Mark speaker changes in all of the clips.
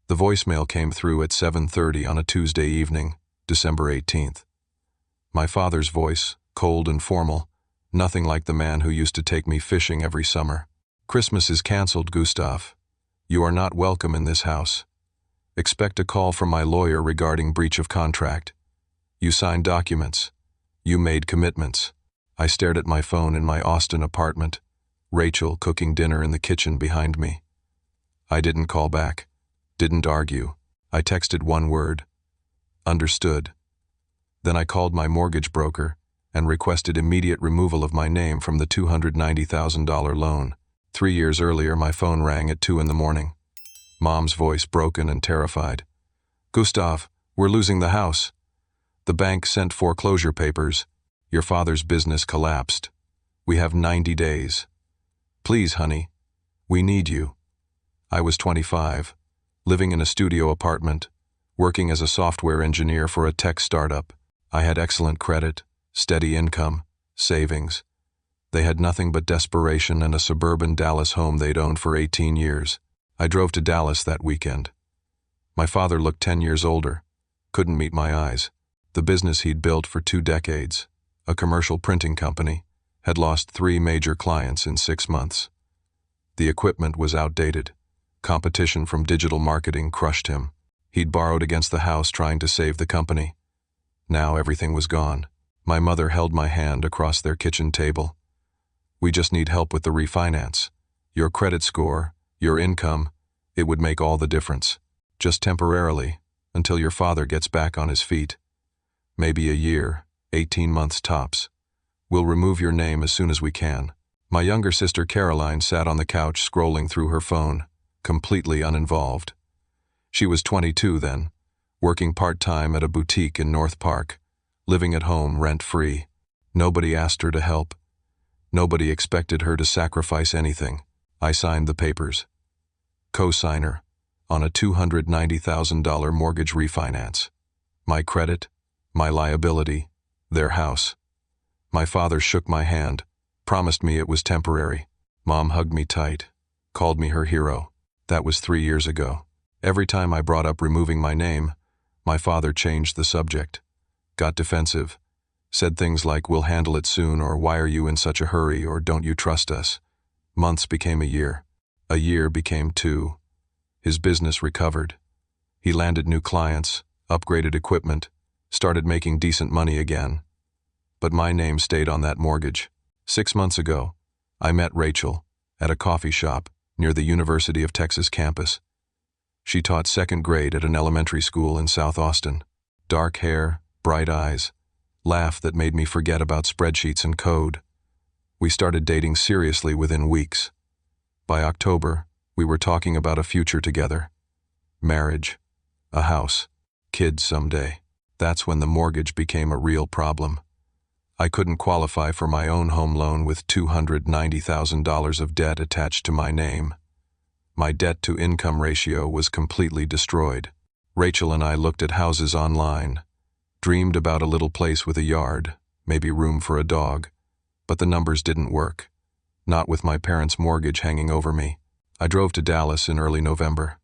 Speaker 1: The voicemail came through at 7:30 on a Tuesday evening, December 18th. My father's voice, cold and formal, nothing like the man who used to take me fishing every summer. "Christmas is canceled, Gustav. You are not welcome in this house. Expect a call from my lawyer regarding breach of contract. You signed documents. You made commitments." I stared at my phone in my Austin apartment, Rachel cooking dinner in the kitchen behind me. I didn't call back, didn't argue. I texted one word: understood. Then I called my mortgage broker and requested immediate removal of my name from the $290,000 loan. 3 years earlier, my phone rang at 2 in the morning. Mom's voice broken and terrified. "Gustav, we're losing the house. The bank sent foreclosure papers. Your father's business collapsed. We have 90 days. Please, honey, we need you." I was 25, living in a studio apartment, working as a software engineer for a tech startup. I had excellent credit, steady income, savings. They had nothing but desperation and a suburban Dallas home they'd owned for 18 years. I drove to Dallas that weekend. My father looked 10 years older, couldn't meet my eyes. The business he'd built for 2 decades, a commercial printing company, had lost 3 major clients in 6 months. The equipment was outdated. Competition from digital marketing crushed him. He'd borrowed against the house trying to save the company. Now everything was gone. My mother held my hand across their kitchen table. "We just need help with the refinance. Your credit score, your income, it would make all the difference. Just temporarily, until your father gets back on his feet. Maybe a year, 18 months tops. We'll remove your name as soon as we can." My younger sister Caroline sat on the couch scrolling through her phone, completely uninvolved. She was 22 then, working part-time at a boutique in North Park, living at home rent-free. Nobody asked her to help. Nobody expected her to sacrifice anything. I signed the papers. Co-signer on a $290,000 mortgage refinance. My credit, my liability, their house. My father shook my hand, promised me it was temporary. Mom hugged me tight, called me her hero. That was 3 years ago. Every time I brought up removing my name, my father changed the subject, got defensive, said things like, "We'll handle it soon," or "Why are you in such a hurry," or "Don't you trust us?" Months became a year. A year became 2. His business recovered. He landed new clients, upgraded equipment, started making decent money again. But my name stayed on that mortgage. 6 months ago, I met Rachel at a coffee shop near the University of Texas campus. She taught 2nd grade at an elementary school in South Austin. Dark hair, bright eyes, laugh that made me forget about spreadsheets and code. We started dating seriously within weeks. By October, we were talking about a future together. Marriage, a house, kids someday. That's when the mortgage became a real problem. I couldn't qualify for my own home loan with $290,000 of debt attached to my name. My debt-to-income ratio was completely destroyed. Rachel and I looked at houses online, dreamed about a little place with a yard, maybe room for a dog, but the numbers didn't work. Not with my parents' mortgage hanging over me. I drove to Dallas in early November,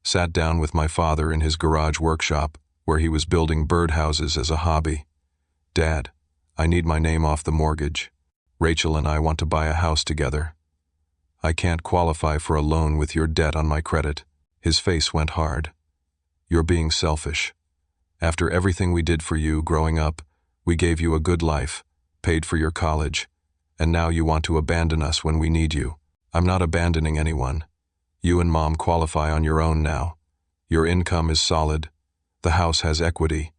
Speaker 1: sat down with my father in his garage workshop where he was building birdhouses as a hobby. "Dad, I need my name off the mortgage. Rachel and I want to buy a house together. I can't qualify for a loan with your debt on my credit." His face went hard. "You're being selfish. After everything we did for you growing up, we gave you a good life, paid for your college, and now you want to abandon us when we need you." "I'm not abandoning anyone. You and Mom qualify on your own now. Your income is solid. The house has equity.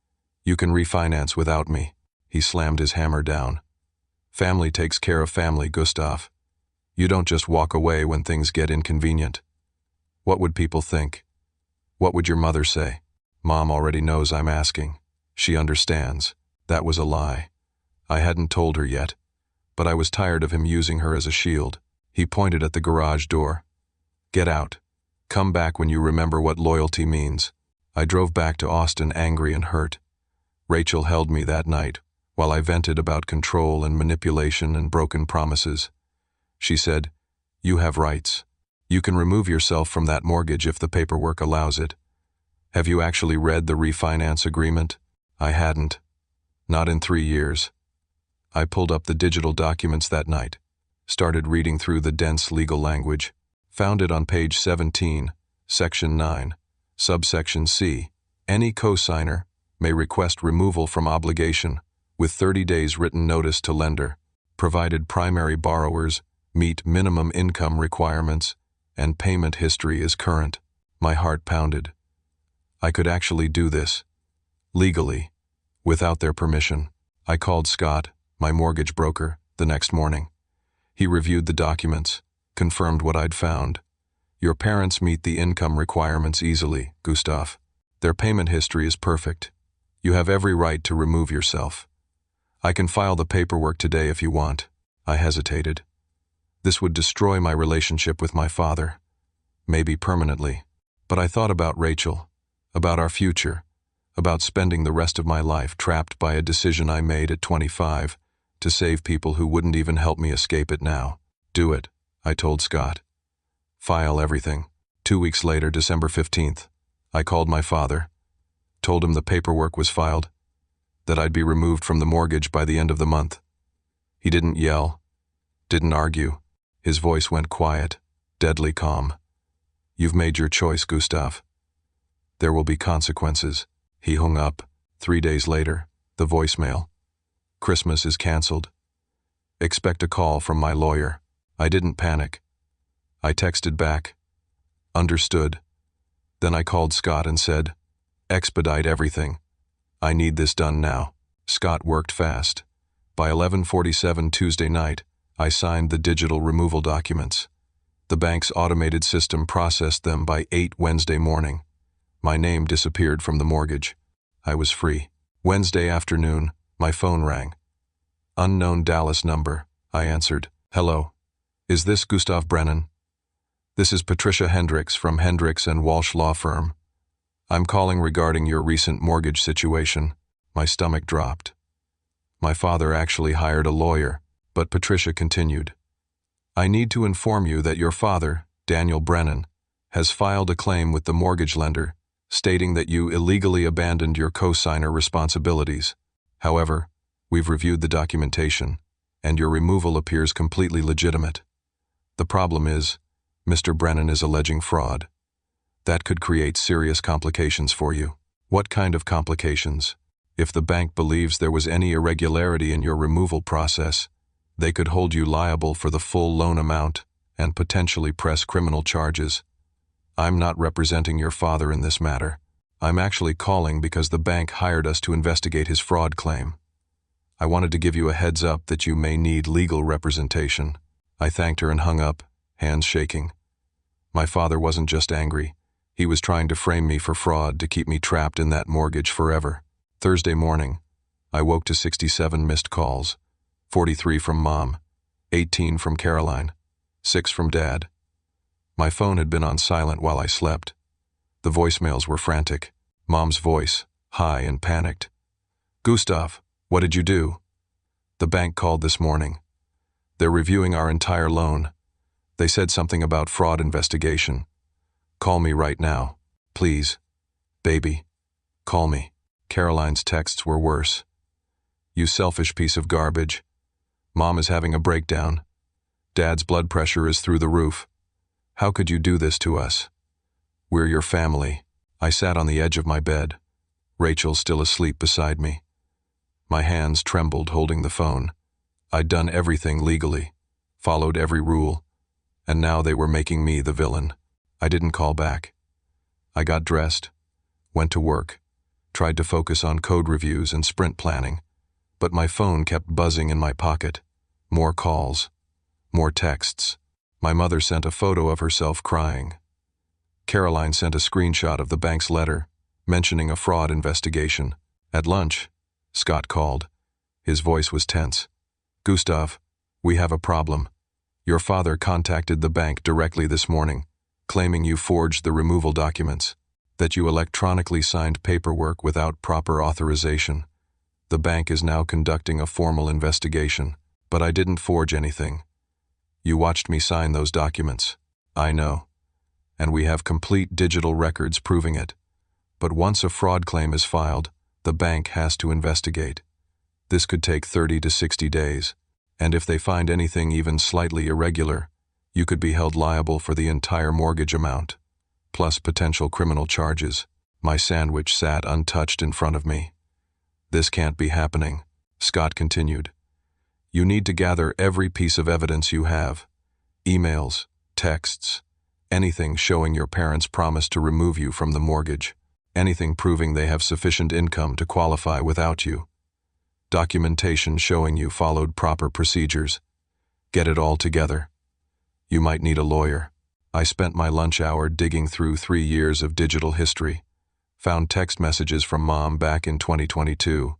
Speaker 1: You can refinance without me." He slammed his hammer down. "Family takes care of family, Gustav. You don't just walk away when things get inconvenient. What would people think? What would your mother say?" Mom already knows I'm asking. She understands. That was a lie. I hadn't told her yet, but I was tired of him using her as a shield. He pointed at the garage door. "Get out. Come back when you remember what loyalty means." I drove back to Austin angry and hurt. Rachel held me that night while I vented about control and manipulation and broken promises. She said, "You have rights. You can remove yourself from that mortgage if the paperwork allows it. Have you actually read the refinance agreement? I hadn't. Not in 3 years. I pulled up the digital documents that night, started reading through the dense legal language, found it on page 17, section 9, subsection C. Any cosigner may request removal from obligation with 30 days written notice to lender, provided primary borrowers meet minimum income requirements and payment history is current. My heart pounded. I could actually do this, legally, without their permission. I called Scott, my mortgage broker, the next morning. He reviewed the documents, confirmed what I'd found. Your parents meet the income requirements easily, Gustav. Their payment history is perfect. You have every right to remove yourself. I can file the paperwork today if you want. I hesitated. This would destroy my relationship with my father, maybe permanently. But I thought about Rachel, about our future, about spending the rest of my life trapped by a decision I made at 25 to save people who wouldn't even help me escape it now. Do it, I told Scott. File everything. 2 weeks later, December 15th, I called my father, told him the paperwork was filed, that I'd be removed from the mortgage by the end of the month. He didn't yell, didn't argue. His voice went quiet, deadly calm. You've made your choice, Gustav. There will be consequences. He hung up. 3 days later, the voicemail. Christmas is canceled. Expect a call from my lawyer. I didn't panic. I texted back. Understood. Then I called Scott and said, expedite everything. I need this done now. Scott worked fast. By 11:47 Tuesday night, I signed the digital removal documents. The bank's automated system processed them by 8 Wednesday morning. My name disappeared from the mortgage. I was free. Wednesday afternoon, my phone rang. Unknown Dallas number, I answered. Hello. Is this Gustav Brennan? This is Patricia Hendricks from Hendricks and Walsh Law Firm. I'm calling regarding your recent mortgage situation. My stomach dropped. My father actually hired a lawyer, but Patricia continued. I need to inform you that your father, Daniel Brennan, has filed a claim with the mortgage lender, stating that you illegally abandoned your cosigner responsibilities. However, we've reviewed the documentation, and your removal appears completely legitimate. The problem is, Mr. Brennan is alleging fraud. That could create serious complications for you. What kind of complications? If the bank believes there was any irregularity in your removal process, they could hold you liable for the full loan amount and potentially press criminal charges. I'm not representing your father in this matter. I'm actually calling because the bank hired us to investigate his fraud claim. I wanted to give you a heads up that you may need legal representation. I thanked her and hung up, hands shaking. My father wasn't just angry. He was trying to frame me for fraud to keep me trapped in that mortgage forever. Thursday morning, I woke to 67 missed calls. 43 from Mom, 18 from Caroline, 6 from Dad. My phone had been on silent while I slept. The voicemails were frantic. Mom's voice, high and panicked. Gustav, what did you do? The bank called this morning. They're reviewing our entire loan. They said something about fraud investigation. Call me right now, please. Baby, call me. Caroline's texts were worse. You selfish piece of garbage. Mom is having a breakdown. Dad's blood pressure is through the roof. How could you do this to us? We're your family. I sat on the edge of my bed, Rachel still asleep beside me. My hands trembled holding the phone. I'd done everything legally, followed every rule, and now they were making me the villain. I didn't call back. I got dressed, went to work, tried to focus on code reviews and sprint planning, but my phone kept buzzing in my pocket. More calls, more texts. My mother sent a photo of herself crying. Caroline sent a screenshot of the bank's letter, mentioning a fraud investigation. At lunch, Scott called. His voice was tense. Gustav, we have a problem. Your father contacted the bank directly this morning, claiming you forged the removal documents, that you electronically signed paperwork without proper authorization. The bank is now conducting a formal investigation, but I didn't forge anything. You watched me sign those documents. I know. And we have complete digital records proving it. But once a fraud claim is filed, the bank has to investigate. This could take 30 to 60 days, and if they find anything even slightly irregular, you could be held liable for the entire mortgage amount, plus potential criminal charges. My sandwich sat untouched in front of me. This can't be happening, Scott continued. You need to gather every piece of evidence you have. Emails, texts, anything showing your parents promised to remove you from the mortgage. Anything proving they have sufficient income to qualify without you. Documentation showing you followed proper procedures. Get it all together. You might need a lawyer. I spent my lunch hour digging through 3 years of digital history. Found text messages from Mom back in 2022.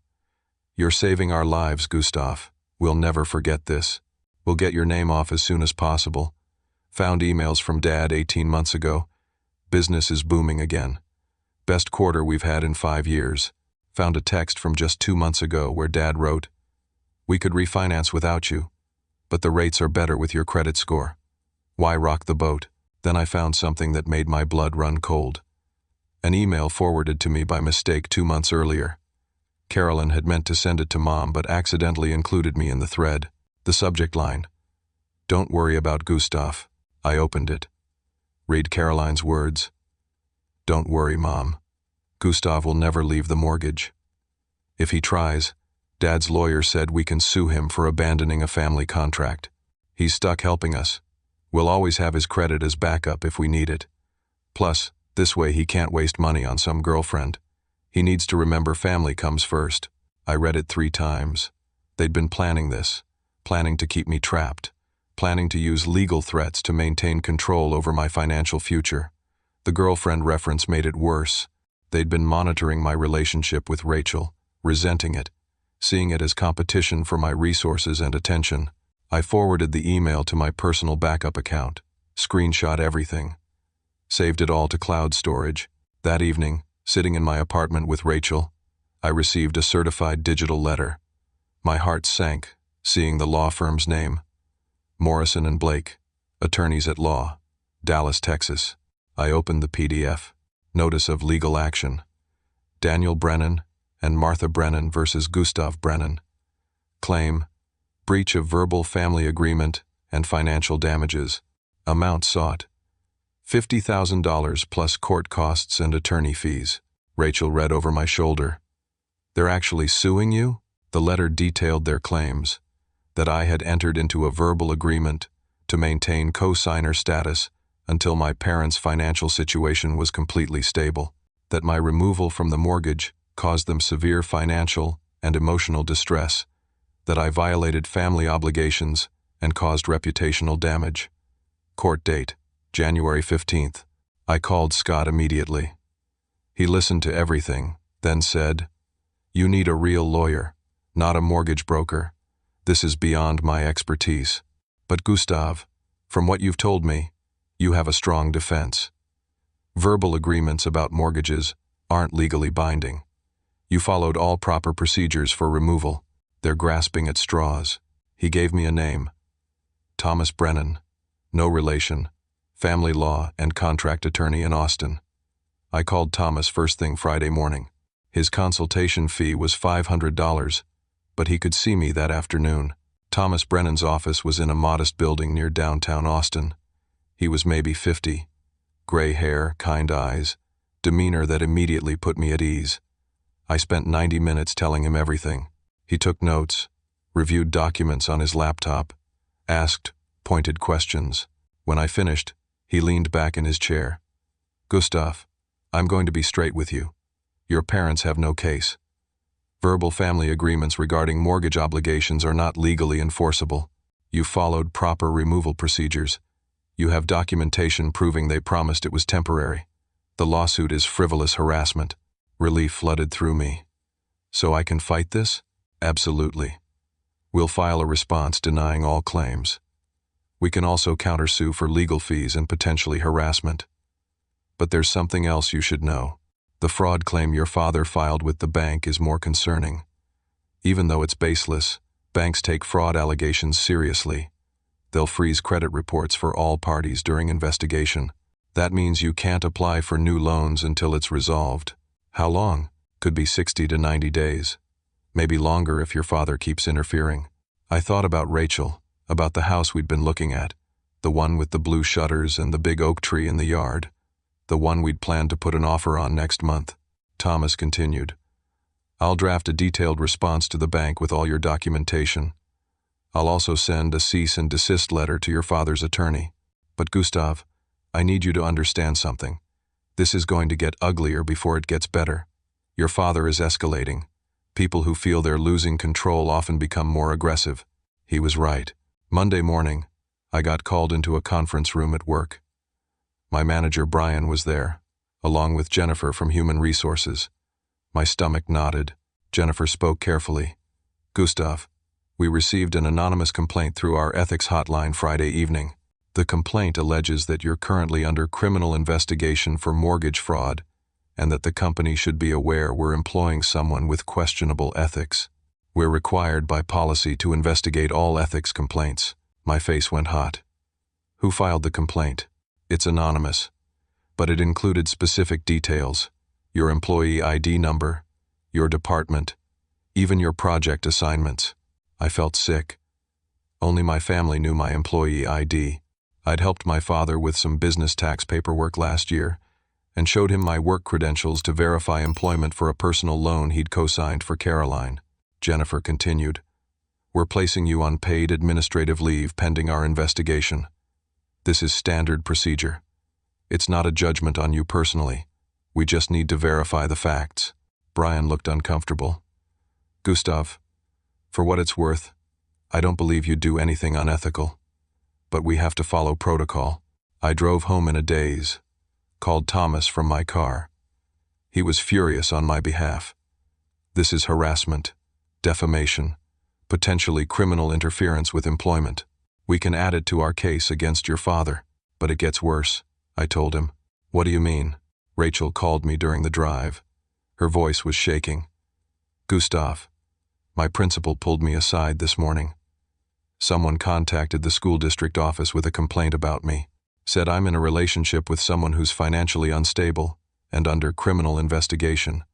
Speaker 1: You're saving our lives, Gustav. We'll never forget this. We'll get your name off as soon as possible. Found emails from Dad 18 months ago. Business is booming again. Best quarter we've had in 5 years. Found a text from just 2 months ago where Dad wrote, "We could refinance without you, but the rates are better with your credit score. Why rock the boat?" Then I found something that made my blood run cold. An email forwarded to me by mistake 2 months earlier. Carolyn had meant to send it to Mom but accidentally included me in the thread. The subject line, "Don't worry about Gustav." I opened it. Read Caroline's words. "Don't worry, Mom. Gustav will never leave the mortgage. If he tries, Dad's lawyer said we can sue him for abandoning a family contract. He's stuck helping us. We'll always have his credit as backup if we need it. Plus, this way he can't waste money on some girlfriend. He needs to remember family comes first." I read it 3 times. They'd been planning this, planning to keep me trapped, planning to use legal threats to maintain control over my financial future. The girlfriend reference made it worse. They'd been monitoring my relationship with Rachel, resenting it, seeing it as competition for my resources and attention. I forwarded the email to my personal backup account, screenshot everything, saved it all to cloud storage. That evening, sitting in my apartment with Rachel, I received a certified digital letter. My heart sank, seeing the law firm's name. Morrison and Blake, attorneys at law, Dallas, Texas. I opened the PDF. Notice of legal action. Daniel Brennan and Martha Brennan versus Gustav Brennan. Claim, breach of verbal family agreement and financial damages. Amount sought, $50,000 plus court costs and attorney fees. Rachel read over my shoulder. "They're actually suing you?" The letter detailed their claims, that I had entered into a verbal agreement to maintain co-signer status until my parents' financial situation was completely stable, that my removal from the mortgage caused them severe financial and emotional distress, that I violated family obligations and caused reputational damage. Court date, January 15th. I called Scott immediately. He listened to everything, then said, "You need a real lawyer, not a mortgage broker. This is beyond my expertise. But Gustav, from what you've told me, you have a strong defense. Verbal agreements about mortgages aren't legally binding. You followed all proper procedures for removal. They're grasping at straws." He gave me a name. Thomas Brennan, no relation, family law and contract attorney in Austin. I called Thomas first thing Friday morning. His consultation fee was $500, but he could see me that afternoon. Thomas Brennan's office was in a modest building near downtown Austin. He was maybe 50, gray hair, kind eyes, demeanor that immediately put me at ease. I spent 90 minutes telling him everything. He took notes, reviewed documents on his laptop, asked pointed questions. When I finished, he leaned back in his chair. "Gustav, I'm going to be straight with you. Your parents have no case. Verbal family agreements regarding mortgage obligations are not legally enforceable. You followed proper removal procedures. You have documentation proving they promised it was temporary. The lawsuit is frivolous harassment." Relief flooded through me. "So I can fight this?" "Absolutely. We'll file a response denying all claims. We can also countersue for legal fees and potentially harassment. But there's something else you should know. The fraud claim your father filed with the bank is more concerning. Even though it's baseless, banks take fraud allegations seriously. They'll freeze credit reports for all parties during investigation. That means you can't apply for new loans until it's resolved. How long? Could be 60 to 90 days. Maybe longer if your father keeps interfering. I thought about Rachel, about the house we'd been looking at, the one with the blue shutters and the big oak tree in the yard, the one we'd planned to put an offer on next month. Thomas continued, I'll draft a detailed response to the bank with all your documentation. I'll also send a cease and desist letter to your father's attorney. But Gustav, I need you to understand something. This is going to get uglier before it gets better. Your father is escalating. People who feel they're losing control often become more aggressive. He was right. Monday morning, I got called into a conference room at work. My manager Brian was there, along with Jennifer from Human Resources. My stomach knotted. Jennifer spoke carefully. Gustav, we received an anonymous complaint through our ethics hotline Friday evening. The complaint alleges that you're currently under criminal investigation for mortgage fraud, and that the company should be aware we're employing someone with questionable ethics. We're required by policy to investigate all ethics complaints. My face went hot. Who filed the complaint? It's anonymous, but it included specific details. Your employee ID number, your department, even your project assignments. I felt sick. Only my family knew my employee ID. I'd helped my father with some business tax paperwork last year and showed him my work credentials to verify employment for a personal loan he'd co-signed for Caroline. Jennifer continued, We're placing you on paid administrative leave pending our investigation. This is standard procedure. It's not a judgment on you personally. We just need to verify the facts. Brian looked uncomfortable. Gustav, for what it's worth, I don't believe you'd do anything unethical. But we have to follow protocol. I drove home in a daze, called Thomas from my car. He was furious on my behalf. This is harassment, defamation, potentially criminal interference with employment. We can add it to our case against your father. But it gets worse, I told him. What do you mean? Rachel called me during the drive. Her voice was shaking. Gustav, my principal pulled me aside this morning. Someone contacted the school district office with a complaint about me. Said I'm in a relationship with someone who's financially unstable and under criminal investigation.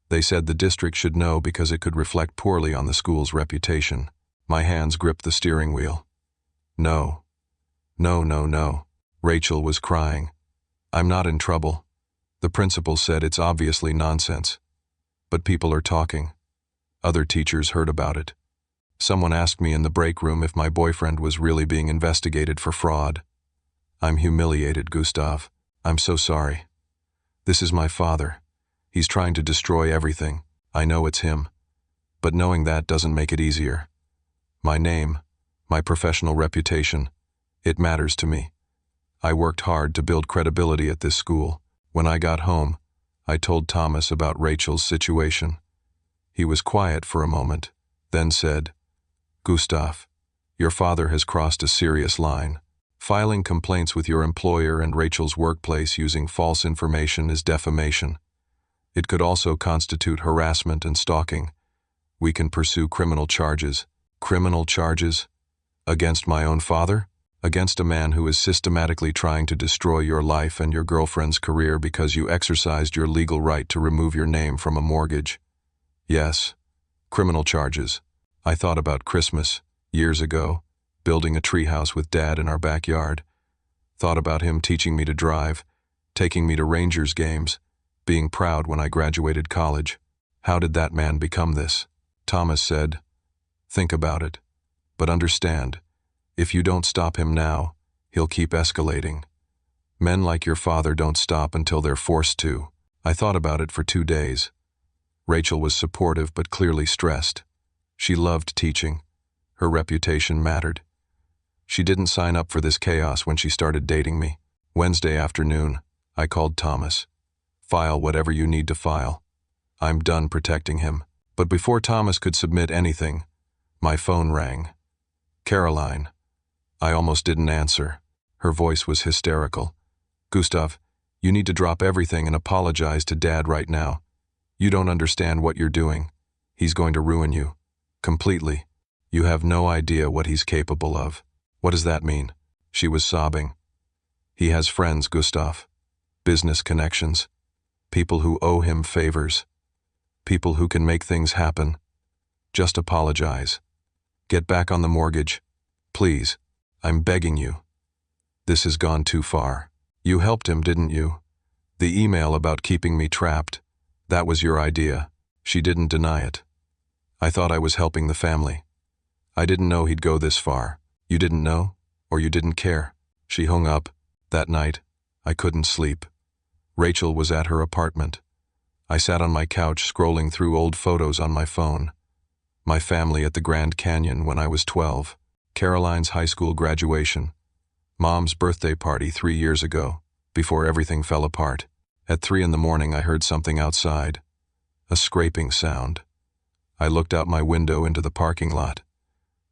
Speaker 1: They said the district should know because it could reflect poorly on the school's reputation. My hands gripped the steering wheel. No. No, no, no. Rachel was crying. I'm not in trouble. The principal said it's obviously nonsense. But people are talking. Other teachers heard about it. Someone asked me in the break room if my boyfriend was really being investigated for fraud. I'm humiliated, Gustav. I'm so sorry. This is my father. He's trying to destroy everything. I know it's him. But knowing that doesn't make it easier. My name, my professional reputation, it matters to me. I worked hard to build credibility at this school. When I got home, I told Thomas about Rachel's situation. He was quiet for a moment, then said, Gustav, your father has crossed a serious line. Filing complaints with your employer and Rachel's workplace using false information is defamation. It could also constitute harassment and stalking. We can pursue criminal charges. Criminal charges? Against my own father? Against a man who is systematically trying to destroy your life and your girlfriend's career because you exercised your legal right to remove your name from a mortgage. Yes, criminal charges. I thought about Christmas, years ago, building a treehouse with Dad in our backyard. Thought about him teaching me to drive, taking me to Rangers games, being proud when I graduated college. How did that man become this? Thomas said, Think about it. But understand, if you don't stop him now, he'll keep escalating. Men like your father don't stop until they're forced to. I thought about it for 2 days. Rachel was supportive but clearly stressed. She loved teaching. Her reputation mattered. She didn't sign up for this chaos when she started dating me. Wednesday afternoon, I called Thomas. File whatever you need to file. I'm done protecting him. But before Thomas could submit anything, my phone rang. Caroline. I almost didn't answer. Her voice was hysterical. Gustav, you need to drop everything and apologize to Dad right now. You don't understand what you're doing. He's going to ruin you. Completely. You have no idea what he's capable of. What does that mean? She was sobbing. He has friends, Gustav. Business connections. people who owe him favors, people who can make things happen. Just apologize. Get back on the mortgage. Please, I'm begging you. This has gone too far. You helped him, didn't you? The email about keeping me trapped, that was your idea. She didn't deny it. I thought I was helping the family. I didn't know he'd go this far. You didn't know, or you didn't care. She hung up. That night, I couldn't sleep. Rachel was at her apartment. I sat on my couch scrolling through old photos on my phone. My family at the Grand Canyon when I was 12. Caroline's high school graduation. Mom's birthday party 3 years ago, before everything fell apart. At 3 in the morning I heard something outside. A scraping sound. I looked out my window into the parking lot.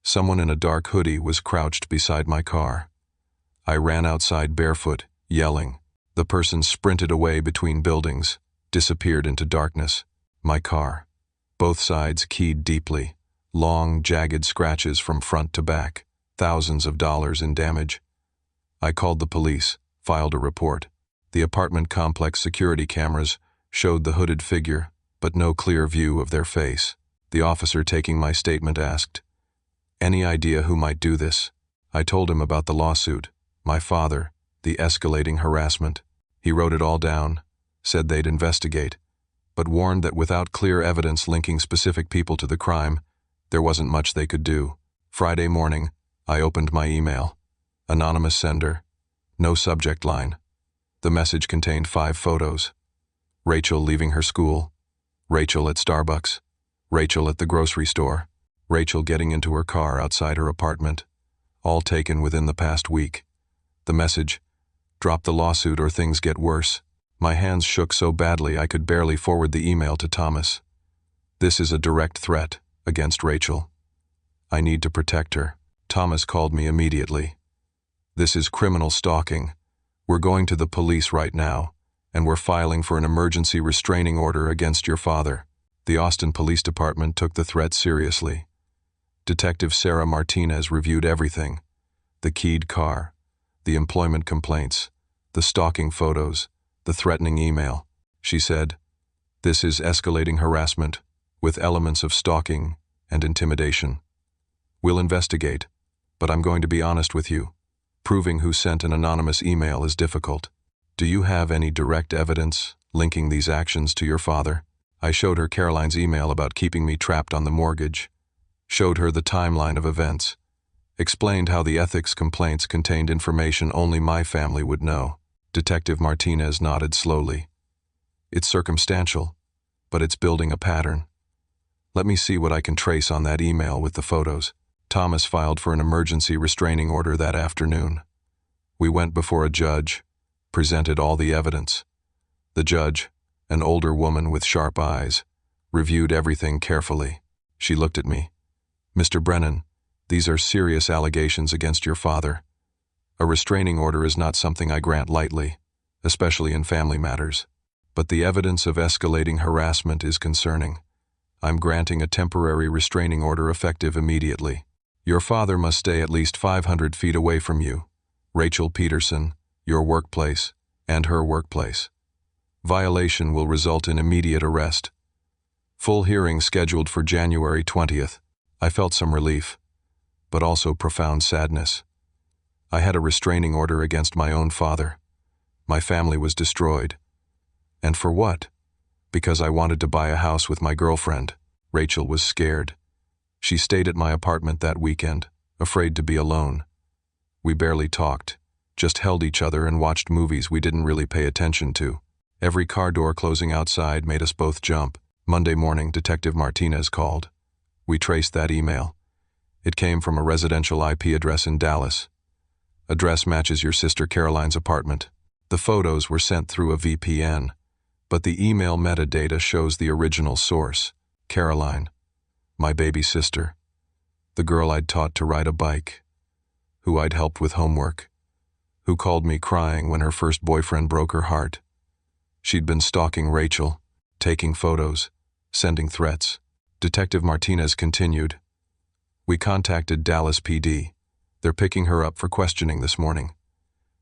Speaker 1: Someone in a dark hoodie was crouched beside my car. I ran outside barefoot, yelling. The person sprinted away between buildings, disappeared into darkness. My car. Both sides keyed deeply. Long, jagged scratches from front to back. Thousands of dollars in damage. I called the police, filed a report. The apartment complex security cameras showed the hooded figure, but no clear view of their face. The officer taking my statement asked, "Any idea who might do this?" I told him about the lawsuit, my father, the escalating harassment. He wrote it all down, said they'd investigate, but warned that without clear evidence linking specific people to the crime, there wasn't much they could do. Friday morning, I opened my email. Anonymous sender. No subject line. The message contained 5 photos. Rachel leaving her school. Rachel at Starbucks. Rachel at the grocery store. Rachel getting into her car outside her apartment. All taken within the past week. The message, "Drop the lawsuit or things get worse." My hands shook so badly I could barely forward the email to Thomas. This is a direct threat against Rachel. I need to protect her. Thomas called me immediately. This is criminal stalking. We're going to the police right now, and we're filing for an emergency restraining order against your father. The Austin Police Department took the threat seriously. Detective Sarah Martinez reviewed everything. The keyed car, the employment complaints, the stalking photos, the threatening email. She said, "This is escalating harassment, with elements of stalking and intimidation. We'll investigate, but I'm going to be honest with you. Proving who sent an anonymous email is difficult. Do you have any direct evidence linking these actions to your father?" I showed her Caroline's email about keeping me trapped on the mortgage, showed her the timeline of events, explained how the ethics complaints contained information only my family would know. Detective Martinez nodded slowly. "It's circumstantial, but it's building a pattern. Let me see what I can trace on that email with the photos." Thomas filed for an emergency restraining order that afternoon. We went before a judge, presented all the evidence. The judge, an older woman with sharp eyes, reviewed everything carefully. She looked at me. "Mr. Brennan, these are serious allegations against your father. A restraining order is not something I grant lightly, especially in family matters. But the evidence of escalating harassment is concerning. I'm granting a temporary restraining order effective immediately. Your father must stay at least 500 feet away from you, Rachel Peterson, your workplace, and her workplace. Violation will result in immediate arrest. Full hearing scheduled for January 20th. I felt some relief, but also profound sadness. I had a restraining order against my own father. My family was destroyed. And for what? Because I wanted to buy a house with my girlfriend. Rachel was scared. She stayed at my apartment that weekend, afraid to be alone. We barely talked, just held each other and watched movies we didn't really pay attention to. Every car door closing outside made us both jump. Monday morning, Detective Martinez called. We traced that email. It came from a residential IP address in Dallas. Address matches your sister Caroline's apartment. The photos were sent through a VPN, but the email metadata shows the original source, Caroline, my baby sister, the girl I'd taught to ride a bike, who I'd helped with homework, who called me crying when her first boyfriend broke her heart. She'd been stalking Rachel, taking photos, sending threats. Detective Martinez continued. We contacted Dallas PD. They're picking her up for questioning this morning.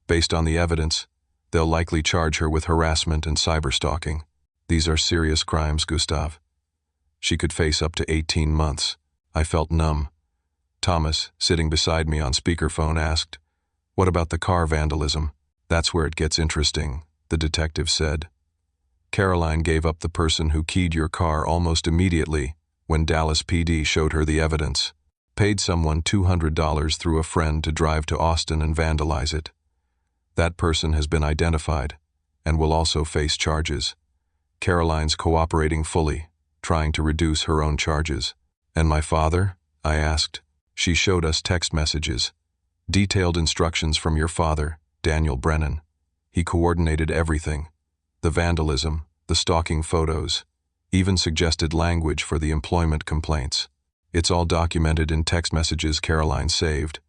Speaker 1: Based on the evidence, They'll likely charge her with harassment and cyberstalking. These are serious crimes, Gustav. She could face up to 18 months. I felt numb. Thomas, sitting beside me on speakerphone, asked, "What about the car vandalism?" "That's where it gets interesting," the detective said. "Caroline gave up the person who keyed your car almost immediately when Dallas PD showed her the evidence. Paid someone $200 through a friend to drive to Austin and vandalize it. That person has been identified and will also face charges. Caroline's cooperating fully, trying to reduce her own charges." "And my father?" I asked. "She showed us text messages. Detailed instructions from your father, Daniel Brennan. He coordinated everything. The vandalism, the stalking photos, even suggested language for the employment complaints. It's all documented in text messages Caroline saved.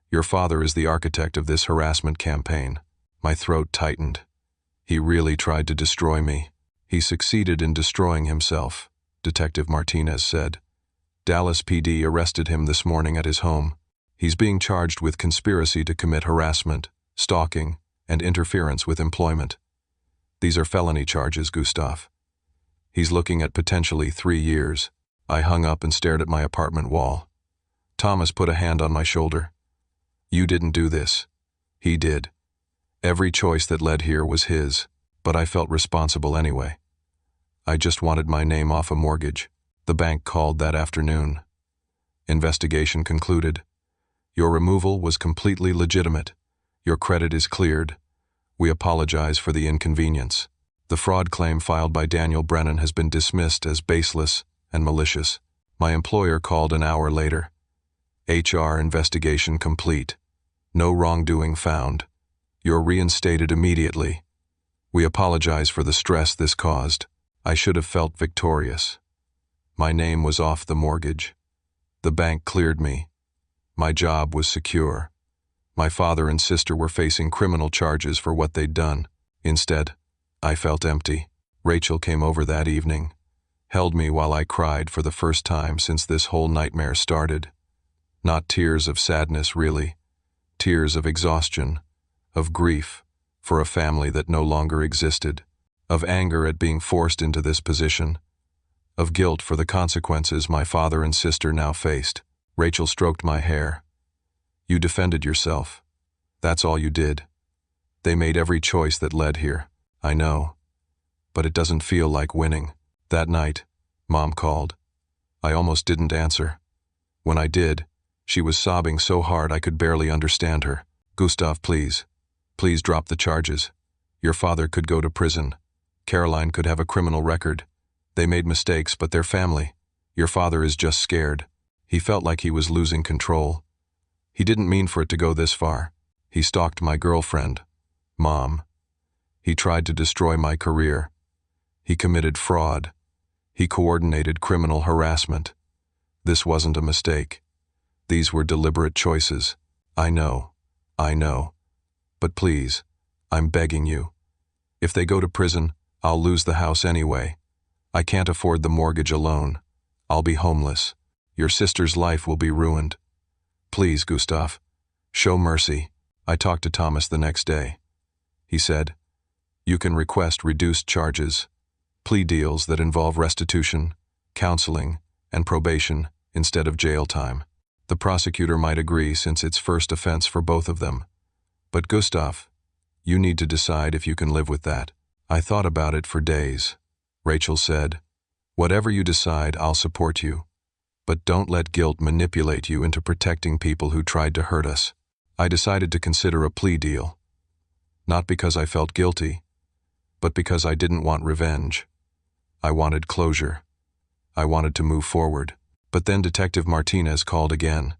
Speaker 1: Your father is the architect of this harassment campaign." My throat tightened. He really tried to destroy me. "He succeeded in destroying himself," Detective Martinez said. "Dallas PD arrested him this morning at his home. He's being charged with conspiracy to commit harassment, stalking, and interference with employment. These are felony charges, Gustav. He's looking at potentially 3 years. I hung up and stared at my apartment wall. Thomas put a hand on my shoulder. "You didn't do this. He did. Every choice that led here was his, but I felt responsible anyway. I just wanted my name off a mortgage." The bank called that afternoon. Investigation concluded. "Your removal was completely legitimate. Your credit is cleared. We apologize for the inconvenience. The fraud claim filed by Daniel Brennan has been dismissed as baseless and malicious." My employer called an hour later. "HR investigation complete. No wrongdoing found. You're reinstated immediately. We apologize for the stress this caused." I should have felt victorious. My name was off the mortgage. The bank cleared me. My job was secure. My father and sister were facing criminal charges for what they'd done. Instead, I felt empty. Rachel came over that evening, held me while I cried for the first time since this whole nightmare started. Not tears of sadness, really. Tears of exhaustion, of grief for a family that no longer existed, of anger at being forced into this position, of guilt for the consequences my father and sister now faced. Rachel stroked my hair. "You defended yourself. That's all you did. They made every choice that led here. I know. But it doesn't feel like winning." That night, Mom called. I almost didn't answer. When I did, she was sobbing so hard I could barely understand her. "Gustav, please. Please drop the charges. Your father could go to prison. Caroline could have a criminal record. They made mistakes, but they're family. Your father is just scared." He felt like he was losing control. He didn't mean for it to go this far. He stalked my girlfriend, Mom. He tried to destroy my career. He committed fraud. He coordinated criminal harassment. This wasn't a mistake. These were deliberate choices. I know. But please, I'm begging you. If they go to prison, I'll lose the house anyway. I can't afford the mortgage alone. I'll be homeless. Your sister's life will be ruined. Please, Gustav, show mercy." I talked to Thomas the next day. He said, "You can request reduced charges, plea deals that involve restitution, counseling, and probation instead of jail time. The prosecutor might agree since it's first offense for both of them. But Gustav, you need to decide if you can live with that." I thought about it for days. Rachel said, "Whatever you decide, I'll support you. But don't let guilt manipulate you into protecting people who tried to hurt us." I decided to consider a plea deal. Not because I felt guilty, but because I didn't want revenge. I wanted closure. I wanted to move forward. But then Detective Martinez called again.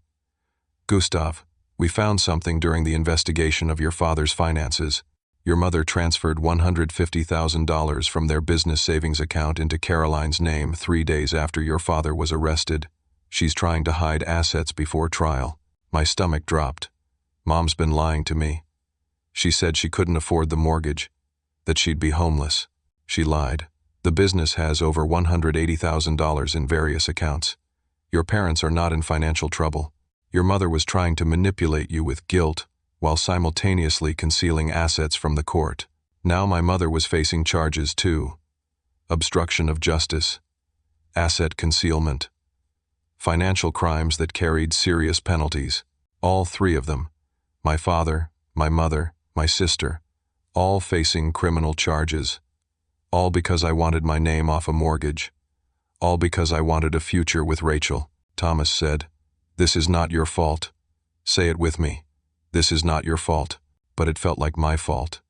Speaker 1: "Gustav, we found something during the investigation of your father's finances. Your mother transferred $150,000 from their business savings account into Caroline's name 3 days after your father was arrested. She's trying to hide assets before trial." My stomach dropped. Mom's been lying to me. She said she couldn't afford the mortgage, that she'd be homeless. She lied. The business has over $180,000 in various accounts. Your parents are not in financial trouble. Your mother was trying to manipulate you with guilt while simultaneously concealing assets from the court. Now my mother was facing charges too: obstruction of justice, asset concealment, financial crimes that carried serious penalties. All three of them, my father, my mother, my sister, all facing criminal charges. All because I wanted my name off a mortgage. All because I wanted a future with Rachel. Thomas said, "This is not your fault." Say it with me. This is not your fault. But it felt like my fault.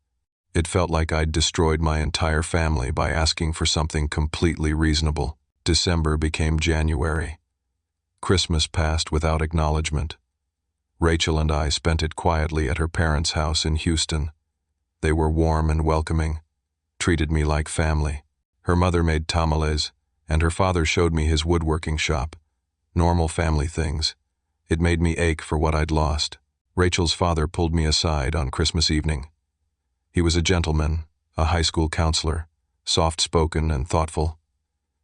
Speaker 1: It felt like I'd destroyed my entire family by asking for something completely reasonable. December became January. Christmas passed without acknowledgement. Rachel and I spent it quietly at her parents' house in Houston. They were warm and welcoming, treated me like family. Her mother made tamales, and her father showed me his woodworking shop. Normal family things. It made me ache for what I'd lost. Rachel's father pulled me aside on Christmas evening. He was a gentleman, a high school counselor, soft-spoken and thoughtful.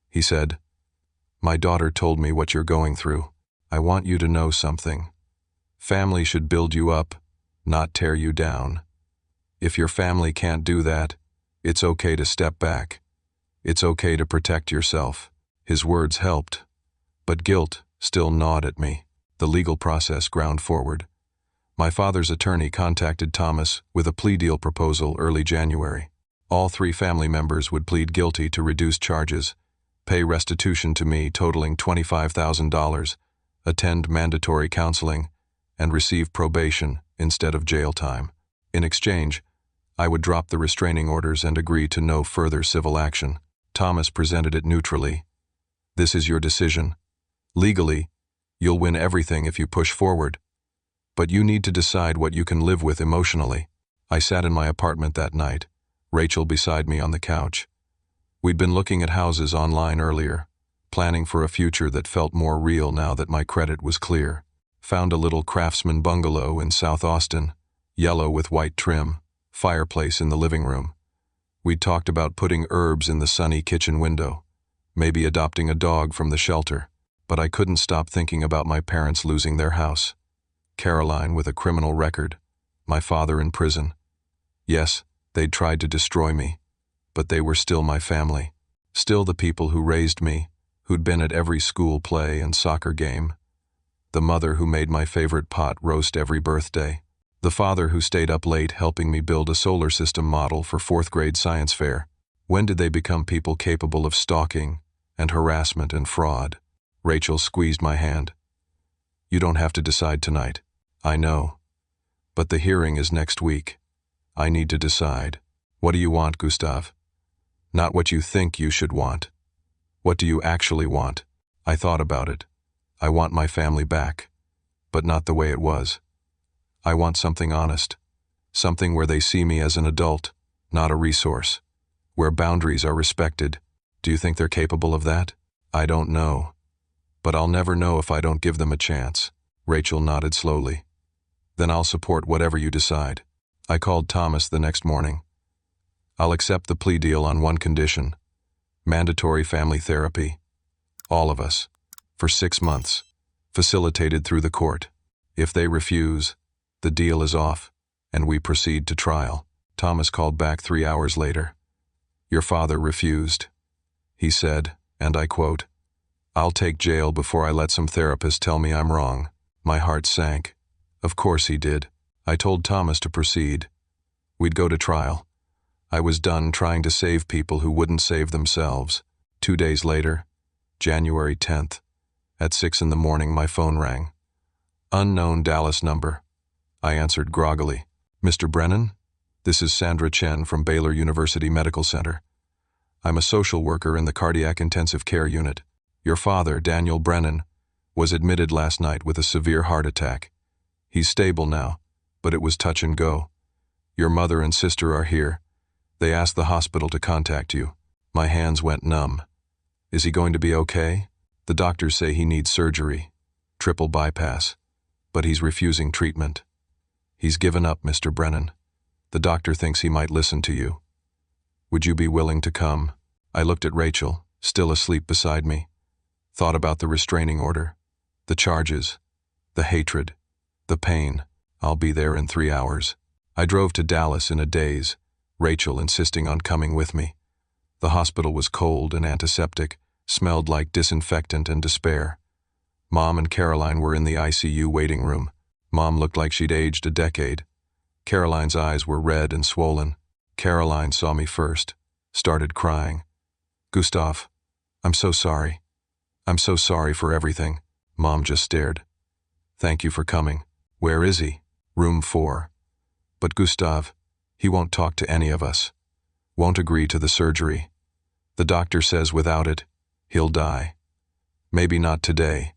Speaker 1: He said, "My daughter told me what you're going through. I want you to know something. Family should build you up, not tear you down. If your family can't do that, it's okay to step back. It's okay to protect yourself." His words helped, but guilt still gnawed at me. The legal process ground forward. My father's attorney contacted Thomas with a plea deal proposal early January. All three family members would plead guilty to reduced charges, pay restitution to me totaling $25,000, attend mandatory counseling, and receive probation instead of jail time. In exchange, I would drop the restraining orders and agree to no further civil action. Thomas presented it neutrally. "This is your decision. Legally, you'll win everything if you push forward. But you need to decide what you can live with emotionally." I sat in my apartment that night, Rachel beside me on the couch. We'd been looking at houses online earlier, planning for a future that felt more real now that my credit was clear. Found a little craftsman bungalow in South Austin, yellow with white trim, fireplace in the living room. We'd talked about putting herbs in the sunny kitchen window, maybe adopting a dog from the shelter, but I couldn't stop thinking about my parents losing their house. Caroline with a criminal record, my father in prison. Yes, they'd tried to destroy me, but they were still my family, still the people who raised me, who'd been at every school play and soccer game, the mother who made my favorite pot roast every birthday, the father who stayed up late helping me build a solar system model for fourth grade science fair. When did they become people capable of stalking and harassment and fraud? Rachel squeezed my hand. "You don't have to decide tonight. I know. But the hearing is next week. I need to decide. What do you want, Gustav? Not what you think you should want. What do you actually want?" I thought about it. I want my family back, but not the way it was. I want something honest, something where they see me as an adult, not a resource, where boundaries are respected. Do you think they're capable of that? I don't know. But I'll never know if I don't give them a chance. Rachel nodded slowly. "Then I'll support whatever you decide." I called Thomas the next morning. "I'll accept the plea deal on one condition: mandatory family therapy. All of us. For 6 months. Facilitated through the court. If they refuse, the deal is off, and we proceed to trial." Thomas called back 3 hours later. "Your father refused. He said, and I quote, 'I'll take jail before I let some therapist tell me I'm wrong.'" My heart sank. Of course he did. I told Thomas to proceed. We'd go to trial. I was done trying to save people who wouldn't save themselves. 2 days later, January 10th, at 6 a.m, my phone rang. Unknown Dallas number. I answered groggily. "Mr. Brennan? This is Sandra Chen from Baylor University Medical Center. I'm a social worker in the cardiac intensive care unit. Your father, Daniel Brennan, was admitted last night with a severe heart attack. He's stable now, but it was touch and go. Your mother and sister are here. They asked the hospital to contact you." My hands went numb. "Is he going to be okay?" "The doctors say he needs surgery, triple bypass, but he's refusing treatment. He's given up, Mr. Brennan. The doctor thinks he might listen to you. Would you be willing to come?" I looked at Rachel, still asleep beside me, thought about the restraining order, the charges, the hatred, the pain. I'll be there in 3 hours. I drove to Dallas in a daze, Rachel insisting on coming with me. The hospital was cold and antiseptic, smelled like disinfectant and despair. Mom and Caroline were in the ICU waiting room. Mom looked like she'd aged a decade. Caroline's eyes were red and swollen. Caroline saw me first, started crying. "Gustav, I'm so sorry. I'm so sorry for everything." Mom just stared. "Thank you for coming. Where is he?" "Room 4. But Gustav, he won't talk to any of us. Won't agree to the surgery. The doctor says without it, he'll die. Maybe not today,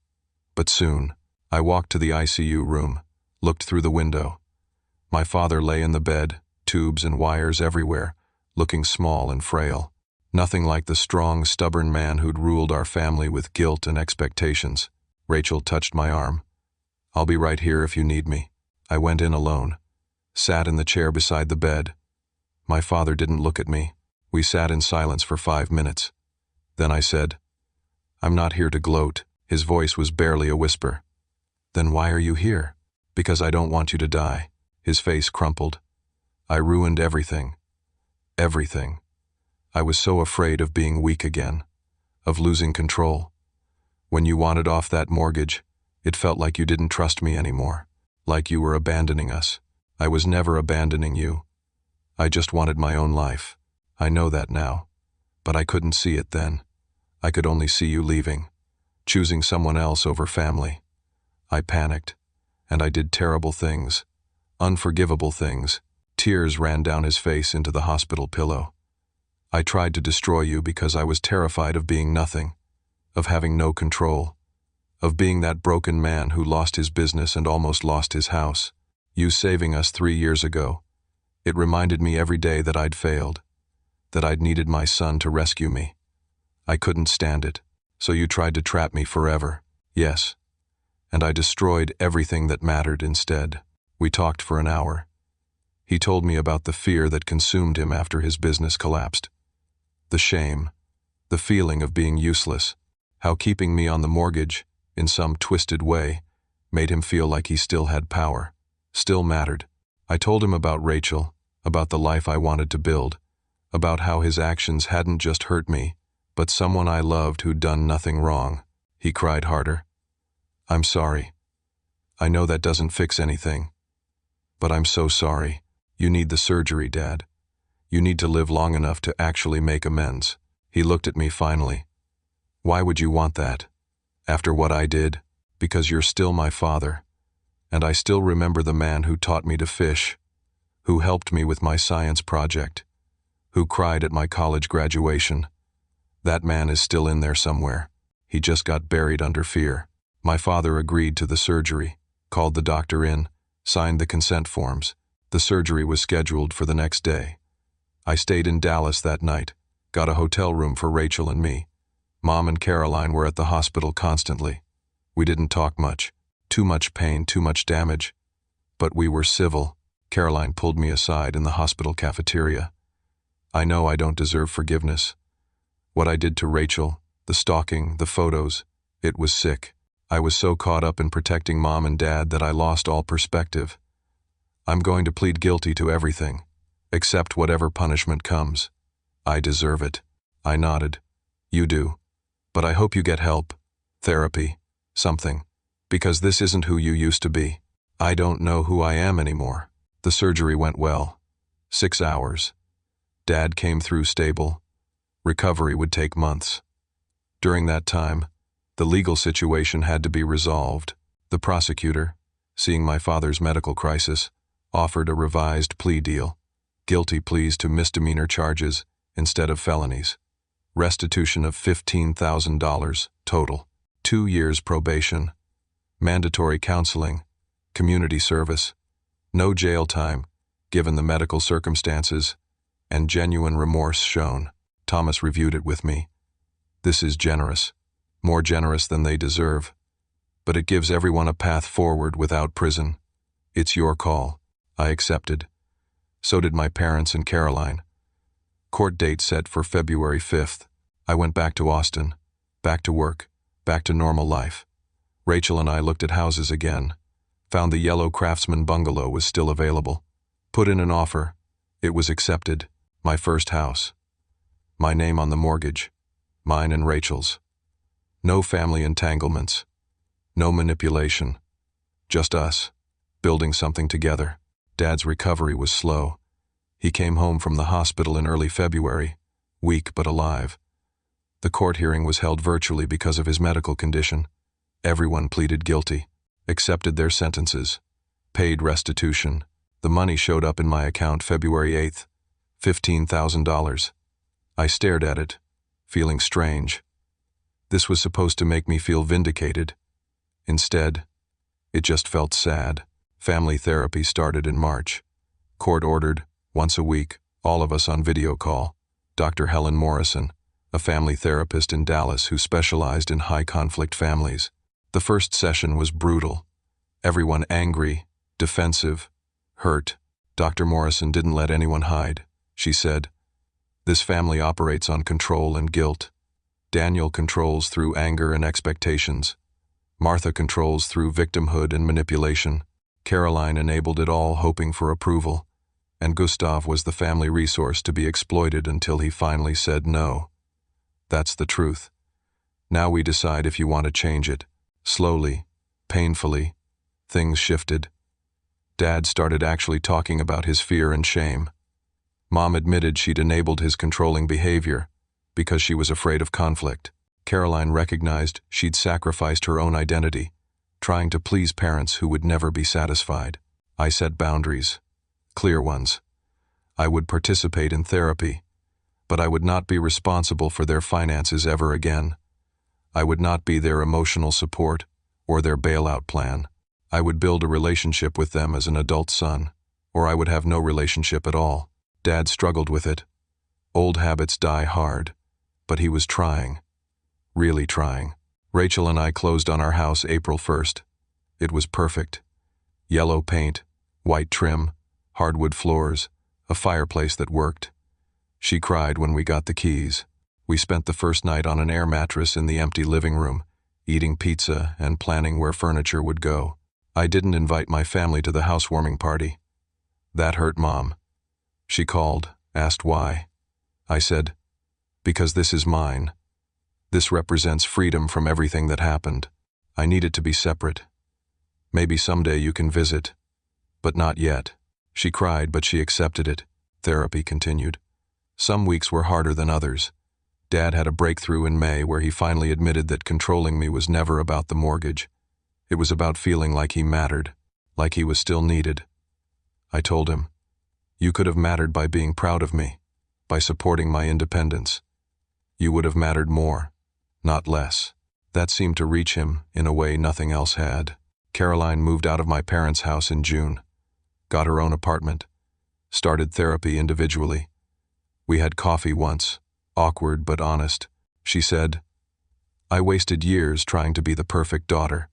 Speaker 1: but soon." I walked to the ICU room, looked through the window. My father lay in the bed, tubes and wires everywhere, looking small and frail. Nothing like the strong, stubborn man who'd ruled our family with guilt and expectations. Rachel touched my arm. "I'll be right here if you need me." I went in alone, sat in the chair beside the bed. My father didn't look at me. We sat in silence for 5 minutes. Then I said, "I'm not here to gloat." His voice was barely a whisper. "Then why are you here?" "Because I don't want you to die." His face crumpled. "I ruined everything. Everything. I was so afraid of being weak again, of losing control. When you wanted off that mortgage, it felt like you didn't trust me anymore, like you were abandoning us. I was never abandoning you. I just wanted my own life. I know that now, but I couldn't see it then. I could only see you leaving, choosing someone else over family. I panicked, and I did terrible things, unforgivable things." Tears ran down his face into the hospital pillow. "I tried to destroy you because I was terrified of being nothing, of having no control, of being that broken man who lost his business and almost lost his house. You saving us 3 years ago, it reminded me every day that I'd failed, that I'd needed my son to rescue me. I couldn't stand it, so you tried to trap me forever." "Yes. And I destroyed everything that mattered instead." We talked for an hour. He told me about the fear that consumed him after his business collapsed. The shame, the feeling of being useless, how keeping me on the mortgage, in some twisted way, made him feel like he still had power, still mattered. I told him about Rachel, about the life I wanted to build, about how his actions hadn't just hurt me, but someone I loved who'd done nothing wrong. He cried harder. "I'm sorry. I know that doesn't fix anything. But I'm so sorry. You need the surgery, Dad. You need to live long enough to actually make amends." He looked at me finally. "Why would you want that? After what I did? Because you're still my father. And I still remember the man who taught me to fish, who helped me with my science project, who cried at my college graduation. That man is still in there somewhere. He just got buried under fear." My father agreed to the surgery, called the doctor in, signed the consent forms. The surgery was scheduled for the next day. I stayed in Dallas that night, got a hotel room for Rachel and me. Mom and Caroline were at the hospital constantly. We didn't talk much. Too much pain, too much damage. But we were civil. Caroline pulled me aside in the hospital cafeteria. "I know I don't deserve forgiveness. What I did to Rachel, the stalking, the photos, it was sick. I was so caught up in protecting Mom and Dad that I lost all perspective. I'm going to plead guilty to everything, accept whatever punishment comes. I deserve it." I nodded. "You do. But I hope you get help, therapy, something, because this isn't who you used to be." "I don't know who I am anymore." The surgery went well. 6 hours. Dad came through stable. Recovery would take months. During that time, the legal situation had to be resolved. The prosecutor, seeing my father's medical crisis, offered a revised plea deal. Guilty pleas to misdemeanor charges instead of felonies. Restitution of $15,000 total. 2 years probation. Mandatory counseling. Community service. No jail time, given the medical circumstances, and genuine remorse shown. Thomas reviewed it with me. "This is generous. More generous than they deserve. But it gives everyone a path forward without prison. It's your call." I accepted. So did my parents and Caroline. Court date set for February 5th. I went back to Austin, back to work, back to normal life. Rachel and I looked at houses again, Found the yellow Craftsman bungalow was still available. Put in an offer. It was accepted. My first house. My name on the mortgage. Mine and Rachel's. No family entanglements. No manipulation. Just us, building something together. Dad's recovery was slow. He came home from the hospital in early February, weak but alive. The court hearing was held virtually because of his medical condition. Everyone pleaded guilty, accepted their sentences, paid restitution. The money showed up in my account February 8th, $15,000. I stared at it, feeling strange. This was supposed to make me feel vindicated. Instead, it just felt sad. Family therapy started in March. Court ordered, once a week, all of us on video call. Dr. Helen Morrison, a family therapist in Dallas who specialized in high-conflict families. The first session was brutal. Everyone angry, defensive, hurt. Dr. Morrison didn't let anyone hide. She said, "This family operates on control and guilt. Daniel controls through anger and expectations. Martha controls through victimhood and manipulation. Caroline enabled it all, hoping for approval. And Gustav was the family resource to be exploited until he finally said no. That's the truth. Now we decide if you want to change it." Slowly, painfully, things shifted. Dad started actually talking about his fear and shame. Mom admitted she'd enabled his controlling behavior because she was afraid of conflict. Caroline recognized she'd sacrificed her own identity, trying to please parents who would never be satisfied. I set boundaries, clear ones. I would participate in therapy, but I would not be responsible for their finances ever again. I would not be their emotional support or their bailout plan. I would build a relationship with them as an adult son, or I would have no relationship at all. Dad struggled with it. Old habits die hard, but he was trying, really trying. Rachel and I closed on our house April 1st. It was perfect. Yellow paint, white trim, hardwood floors, a fireplace that worked. She cried when we got the keys. We spent the first night on an air mattress in the empty living room, eating pizza and planning where furniture would go. I didn't invite my family to the housewarming party. That hurt Mom. She called, asked why. I said, "Because this is mine. This represents freedom from everything that happened. I need it to be separate. Maybe someday you can visit, but not yet." She cried, but she accepted it. Therapy continued. Some weeks were harder than others. Dad had a breakthrough in May where he finally admitted that controlling me was never about the mortgage. It was about feeling like he mattered, like he was still needed. I told him, "You could have mattered by being proud of me, by supporting my independence. You would have mattered more, not less." That seemed to reach him in a way nothing else had. Caroline moved out of my parents' house in June, got her own apartment, started therapy individually. We had coffee once, awkward but honest. She said, "I wasted years trying to be the perfect daughter,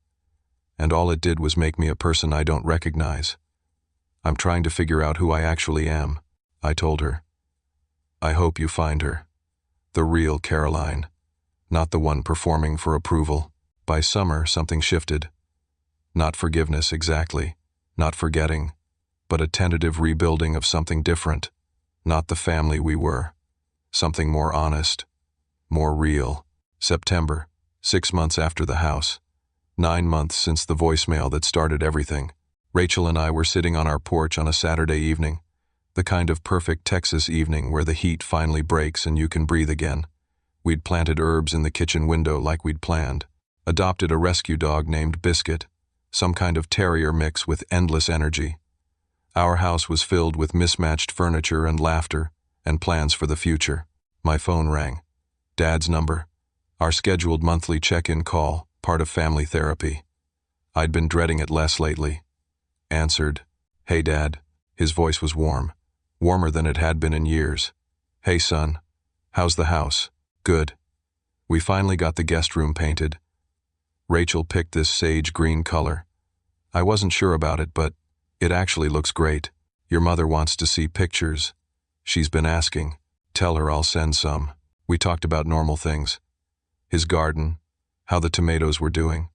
Speaker 1: and all it did was make me a person I don't recognize. I'm trying to figure out who I actually am." I told her, "I hope you find her. The real Caroline, not the one performing for approval." By summer, something shifted. Not forgiveness exactly, not forgetting, but a tentative rebuilding of something different. Not the family we were. Something more honest, more real. September, 6 months after the house. 9 months since the voicemail that started everything. Rachel and I were sitting on our porch on a Saturday evening, the kind of perfect Texas evening where the heat finally breaks and you can breathe again. We'd planted herbs in the kitchen window like we'd planned, adopted a rescue dog named Biscuit, some kind of terrier mix with endless energy. Our house was filled with mismatched furniture and laughter and plans for the future. My phone rang. Dad's number. Our scheduled monthly check-in call, part of family therapy. I'd been dreading it less lately. Answered. "Hey, Dad." His voice was warm, warmer than it had been in years. "Hey, son. How's the house?" "Good. We finally got the guest room painted. Rachel picked this sage green color. I wasn't sure about it, but it actually looks great. Your mother wants to see pictures. She's been asking. Tell her I'll send some." We talked about normal things. His garden, how the tomatoes were doing.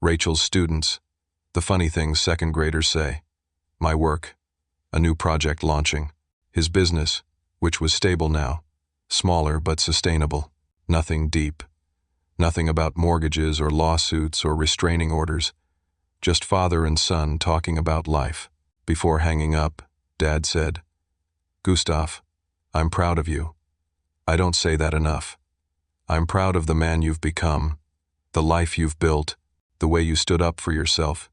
Speaker 1: Rachel's students, The funny things second graders say. My work, a new project launching. His business, which was stable now, smaller but sustainable. Nothing deep. Nothing about mortgages or lawsuits or restraining orders. Just father and son talking about life. Before hanging up, Dad said, "Gustav, I'm proud of you. I don't say that enough. I'm proud of the man you've become, the life you've built, the way you stood up for yourself,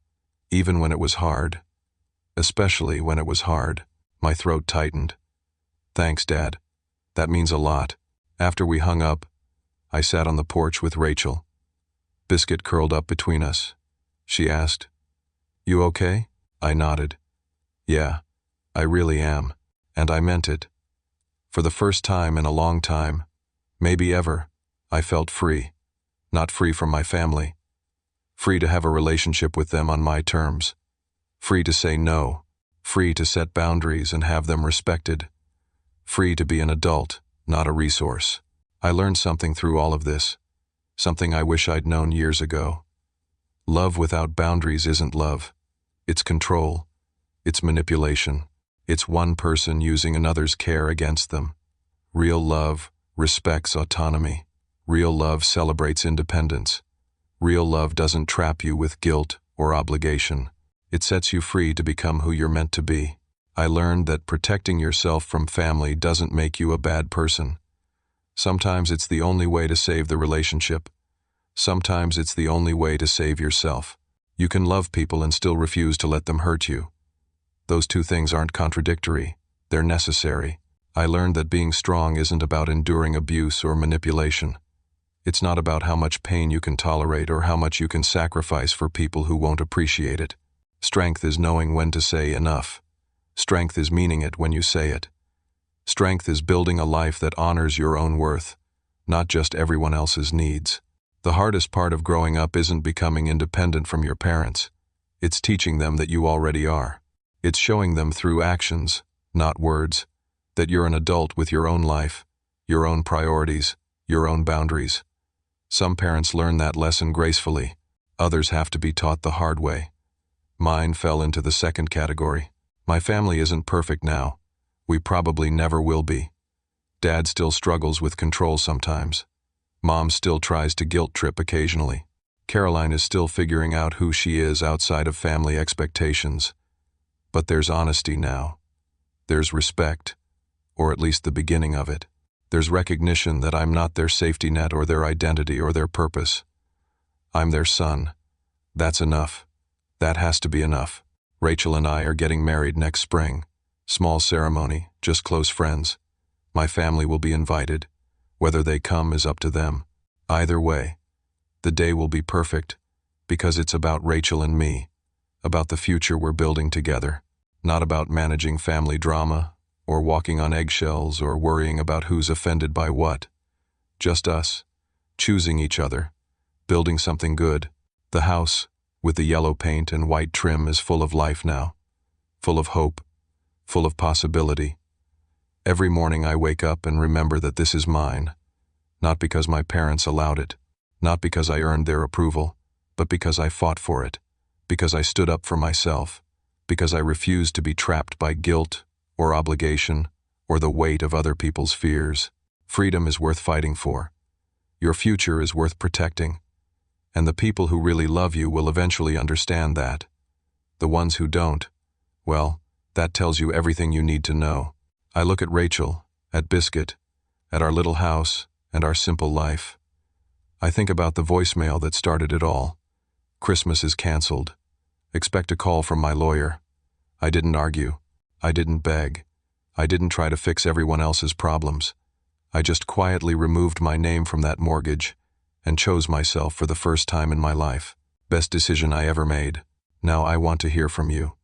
Speaker 1: even when it was hard. Especially when it was hard." My throat tightened. "Thanks, Dad. That means a lot." After we hung up, I sat on the porch with Rachel. Biscuit curled up between us. She asked, "You okay?" I nodded. "Yeah, I really am." And I meant it. For the first time in a long time, maybe ever, I felt free. Not free from my family. Free to have a relationship with them on my terms. Free to say no. Free to set boundaries and have them respected. Free to be an adult, not a resource. I learned something through all of this. Something I wish I'd known years ago. Love without boundaries isn't love. It's control. It's manipulation. It's one person using another's care against them. Real love respects autonomy. Real love celebrates independence. Real love doesn't trap you with guilt or obligation. It sets you free to become who you're meant to be. I learned that protecting yourself from family doesn't make you a bad person. Sometimes it's the only way to save the relationship. Sometimes it's the only way to save yourself. You can love people and still refuse to let them hurt you. Those two things aren't contradictory. They're necessary. I learned that being strong isn't about enduring abuse or manipulation. It's not about how much pain you can tolerate or how much you can sacrifice for people who won't appreciate it. Strength is knowing when to say enough. Strength is meaning it when you say it. Strength is building a life that honors your own worth, not just everyone else's needs. The hardest part of growing up isn't becoming independent from your parents. It's teaching them that you already are. It's showing them through actions, not words, that you're an adult with your own life, your own priorities, your own boundaries. Some parents learn that lesson gracefully. Others have to be taught the hard way. Mine fell into the second category. My family isn't perfect now. We probably never will be. Dad still struggles with control sometimes. Mom still tries to guilt trip occasionally. Caroline is still figuring out who she is outside of family expectations. But there's honesty now. There's respect, or at least the beginning of it. There's recognition that I'm not their safety net or their identity or their purpose. I'm their son. That's enough. That has to be enough. Rachel and I are getting married next spring. Small ceremony, just close friends. My family will be invited. Whether they come is up to them. Either way, the day will be perfect because it's about Rachel and me, about the future we're building together, not about managing family drama or walking on eggshells or worrying about who's offended by what. Just us, choosing each other, building something good. The house, with the yellow paint and white trim, is full of life now, full of hope, full of possibility. Every morning I wake up and remember that this is mine, not because my parents allowed it, not because I earned their approval, but because I fought for it, because I stood up for myself, because I refused to be trapped by guilt or obligation or the weight of other people's fears. Freedom is worth fighting for. Your future is worth protecting. And the people who really love you will eventually understand that. The ones who don't, well, that tells you everything you need to know. I look at Rachel, at Biscuit, at our little house, and our simple life. I think about the voicemail that started it all. Christmas is canceled. Expect a call from my lawyer. I didn't argue. I didn't beg. I didn't try to fix everyone else's problems. I just quietly removed my name from that mortgage and chose myself for the first time in my life. Best decision I ever made. Now I want to hear from you.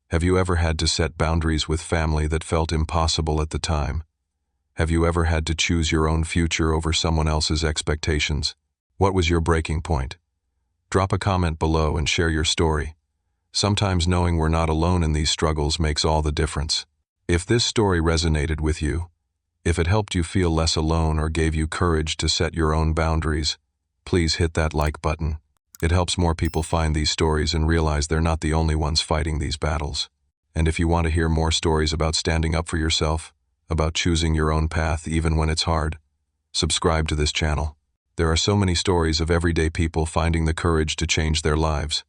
Speaker 1: Have you ever had to set boundaries with family that felt impossible at the time? Have you ever had to choose your own future over someone else's expectations? What was your breaking point? Drop a comment below and share your story. Sometimes knowing we're not alone in these struggles makes all the difference. If this story resonated with you, if it helped you feel less alone or gave you courage to set your own boundaries, please hit that like button. It helps more people find these stories and realize they're not the only ones fighting these battles. And if you want to hear more stories about standing up for yourself, about choosing your own path even when it's hard, subscribe to this channel. There are so many stories of everyday people finding the courage to change their lives.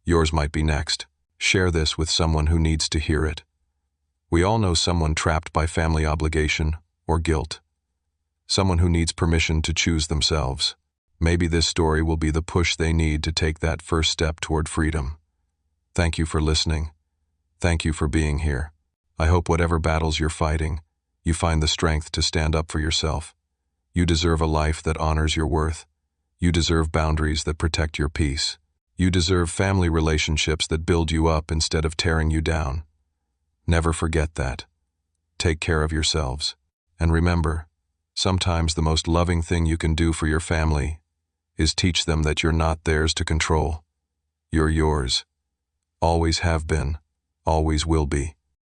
Speaker 1: Yours might be next. Share this with someone who needs to hear it. We all know someone trapped by family obligation or guilt. Someone who needs permission to choose themselves. Maybe this story will be the push they need to take that first step toward freedom. Thank you for listening. Thank you for being here. I hope whatever battles you're fighting, you find the strength to stand up for yourself. You deserve a life that honors your worth. You deserve boundaries that protect your peace. You deserve family relationships that build you up instead of tearing you down. Never forget that. Take care of yourselves. And remember, sometimes the most loving thing you can do for your family is teach them that you're not theirs to control. You're yours. Always have been, always will be.